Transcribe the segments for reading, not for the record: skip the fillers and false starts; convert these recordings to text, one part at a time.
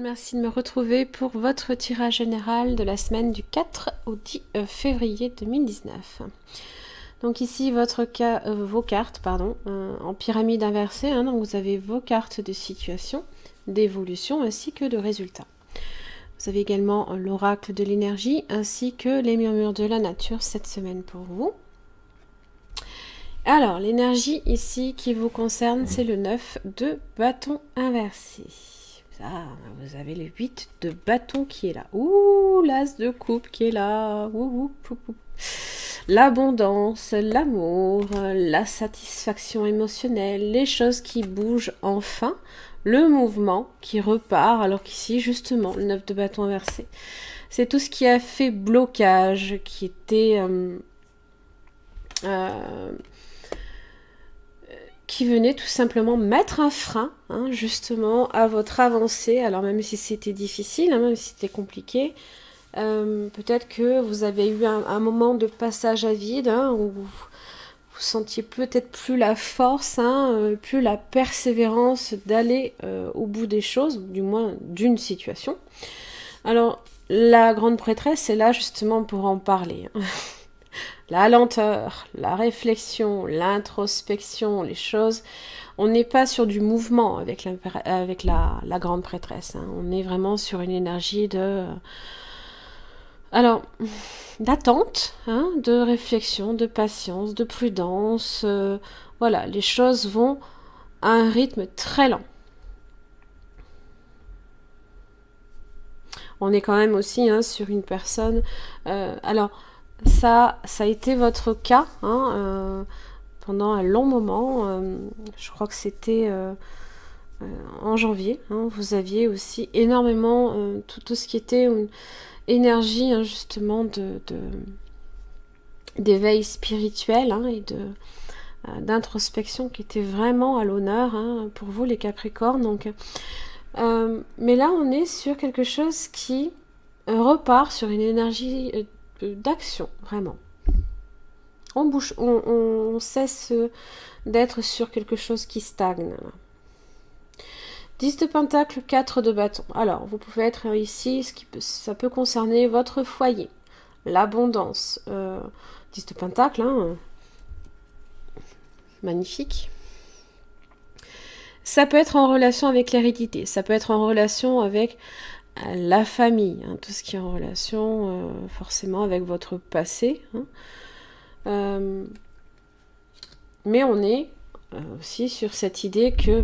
merci de me retrouver pour votre tirage général de la semaine du 4 au 10 février 2019. Donc ici vos cartes en pyramide inversée, donc vous avez vos cartes de situation, d'évolution ainsi que de résultats. Vous avez également l'oracle de l'énergie ainsi que les murmures de la nature cette semaine pour vous. Alors l'énergie ici qui vous concerne, c'est le 9 de bâton inversé. Ah, vous avez le 8 de bâton qui est là. Ouh, l'as de coupe qui est là. L'abondance, l'amour, la satisfaction émotionnelle, les choses qui bougent enfin, le mouvement qui repart, alors qu'ici, justement, le 9 de bâton inversé, c'est tout ce qui a fait blocage, qui était... qui venait tout simplement mettre un frein, justement, à votre avancée. Alors même si c'était difficile, même si c'était compliqué, peut-être que vous avez eu un moment de passage à vide, où vous sentiez peut-être plus la force, plus la persévérance d'aller au bout des choses, du moins d'une situation. Alors, la grande prêtresse est là justement pour en parler. La lenteur, la réflexion, l'introspection, les choses. On n'est pas sur du mouvement avec la grande prêtresse. On est vraiment sur une énergie de... Alors, d'attente, de réflexion, de patience, de prudence. Voilà, les choses vont à un rythme très lent. On est quand même aussi sur une personne... alors... Ça a été votre cas pendant un long moment. Je crois que c'était en janvier. Vous aviez aussi énormément tout ce qui était une énergie justement d'éveil spirituel et d'introspection qui était vraiment à l'honneur pour vous les Capricornes. Donc, mais là, on est sur quelque chose qui repart sur une énergie d'action, vraiment. On cesse d'être sur quelque chose qui stagne. 10 de pentacle, 4 de bâton. Alors, vous pouvez être ici, ça peut concerner votre foyer, l'abondance. 10 de pentacle, magnifique. Ça peut être en relation avec l'hérédité, ça peut être en relation avec la famille, tout ce qui est en relation forcément avec votre passé. Mais on est aussi sur cette idée que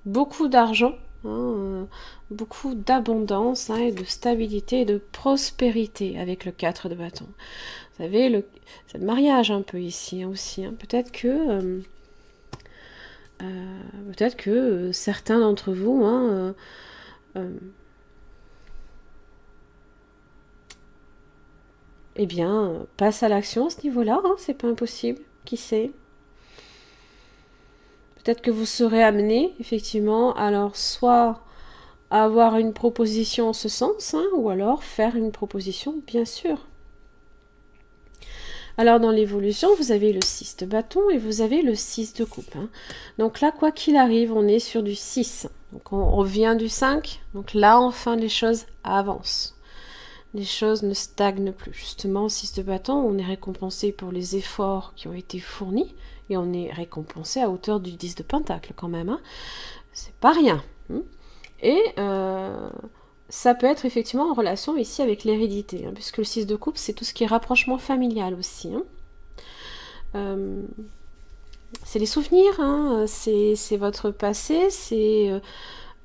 beaucoup d'argent, beaucoup d'abondance et de stabilité et de prospérité avec le 4 de bâton. Vous savez, c'est le mariage un peu ici aussi. Peut-être que certains d'entre vous eh bien, passe à l'action à ce niveau-là, c'est pas impossible, qui sait. Peut-être que vous serez amené, effectivement, alors soit à avoir une proposition en ce sens, ou alors faire une proposition, bien sûr. Alors, dans l'évolution, vous avez le 6 de bâton et vous avez le 6 de coupe. Donc là, quoi qu'il arrive, on est sur du 6. Donc on revient du 5. Donc là, enfin, les choses avancent. Les choses ne stagnent plus. Justement, 6 de bâton, on est récompensé pour les efforts qui ont été fournis et on est récompensé à hauteur du 10 de pentacle quand même. C'est pas rien. Et ça peut être effectivement en relation ici avec l'hérédité, puisque le 6 de coupe, c'est tout ce qui est rapprochement familial aussi. C'est les souvenirs, c'est votre passé, c'est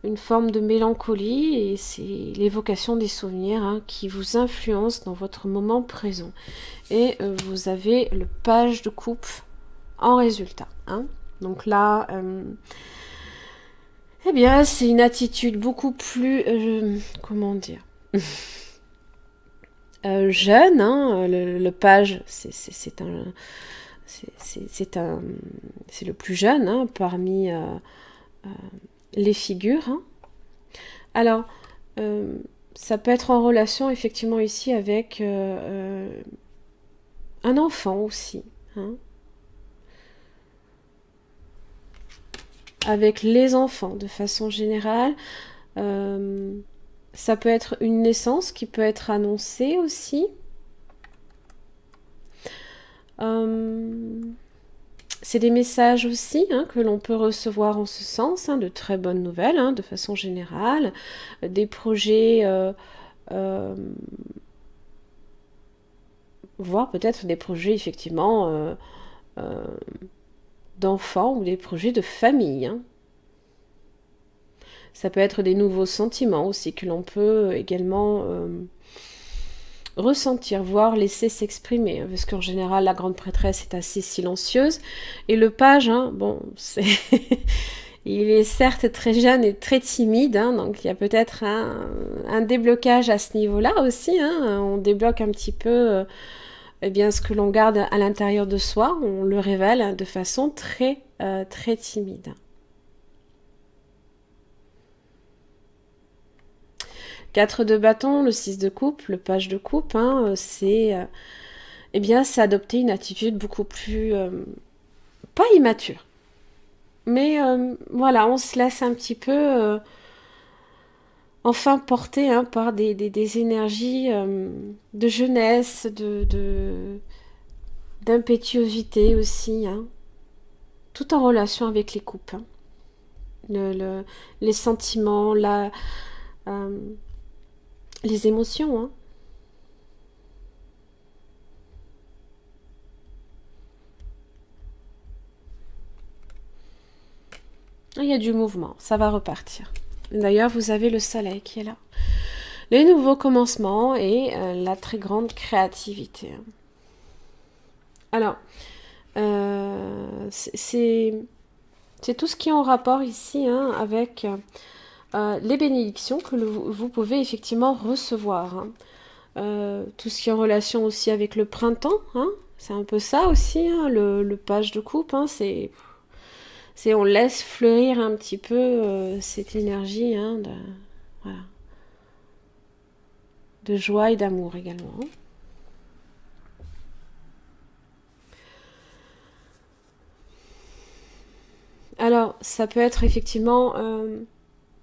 une forme de mélancolie et c'est l'évocation des souvenirs qui vous influencent dans votre moment présent. Et vous avez le page de coupe en résultat. Donc là, eh bien, c'est une attitude beaucoup plus, comment dire, jeune. Le page, c'est le plus jeune parmi les figures. Alors, ça peut être en relation effectivement ici avec un enfant aussi. Avec les enfants de façon générale. Ça peut être une naissance qui peut être annoncée aussi. C'est des messages aussi hein, que l'on peut recevoir en ce sens, hein, de très bonnes nouvelles, hein, de façon générale, des projets, voire peut-être des projets effectivement d'enfants ou des projets de famille. Hein. Ça peut être des nouveaux sentiments aussi que l'on peut également ressentir, voire laisser s'exprimer, parce qu'en général la grande prêtresse est assez silencieuse et le page, hein, bon, c'est il est certes très jeune et très timide, hein, donc il y a peut-être un déblocage à ce niveau-là aussi, hein, on débloque un petit peu eh bien, ce que l'on garde à l'intérieur de soi, on le révèle de façon très, très timide. 4 de bâton, le 6 de coupe, le page de coupe, hein, c'est eh bien, c'est adopter une attitude beaucoup plus, pas immature, mais voilà, on se laisse un petit peu, enfin porter hein, par des énergies de jeunesse, d'impétuosité aussi, hein, tout en relation avec les coupes. Hein. Les sentiments, les émotions. Hein. Il y a du mouvement, ça va repartir. D'ailleurs, vous avez le soleil qui est là. Les nouveaux commencements et la très grande créativité. Alors, c'est tout ce qui est en rapport ici hein, avec les bénédictions que vous pouvez effectivement recevoir. Hein. Tout ce qui est en relation aussi avec le printemps, hein, c'est un peu ça aussi, hein, le page de coupe, hein, c'est on laisse fleurir un petit peu cette énergie hein, voilà, de joie et d'amour également. Hein. Alors, ça peut être effectivement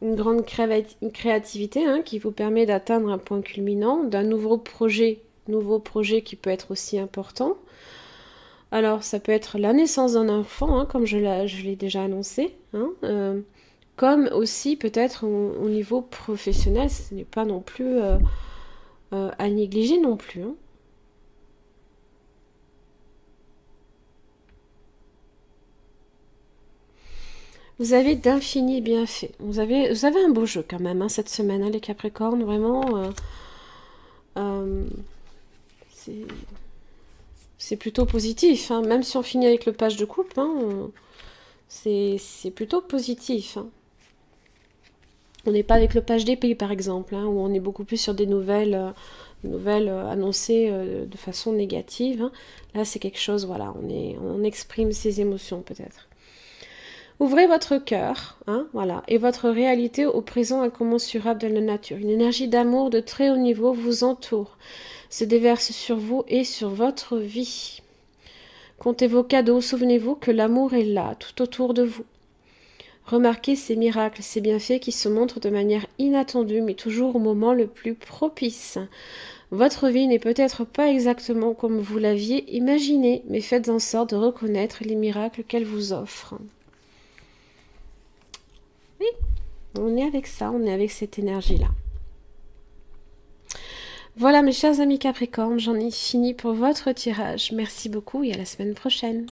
une grande créativité hein, qui vous permet d'atteindre un point culminant, d'un nouveau projet qui peut être aussi important. Alors, ça peut être la naissance d'un enfant, hein, comme je l'ai déjà annoncé, hein, comme aussi peut-être au niveau professionnel, ce n'est pas non plus à négliger non plus. Hein. Vous avez d'infinis bienfaits. Vous avez un beau jeu quand même, hein, cette semaine, hein, les Capricornes, vraiment. C'est plutôt positif, hein, même si on finit avec le page de coupe, hein, c'est plutôt positif. Hein. On n'est pas avec le page d'épée, par exemple, hein, où on est beaucoup plus sur des nouvelles annoncées de façon négative. Hein. Là, c'est quelque chose, voilà, on exprime ses émotions peut-être. Ouvrez votre cœur, hein, voilà, et votre réalité au présent incommensurable de la nature. Une énergie d'amour de très haut niveau vous entoure, se déverse sur vous et sur votre vie. Comptez vos cadeaux, souvenez-vous que l'amour est là, tout autour de vous. Remarquez ces miracles, ces bienfaits qui se montrent de manière inattendue, mais toujours au moment le plus propice. Votre vie n'est peut-être pas exactement comme vous l'aviez imaginé, mais faites en sorte de reconnaître les miracles qu'elle vous offre. Oui, on est avec ça, on est avec cette énergie-là. Voilà mes chers amis Capricornes, j'en ai fini pour votre tirage. Merci beaucoup et à la semaine prochaine.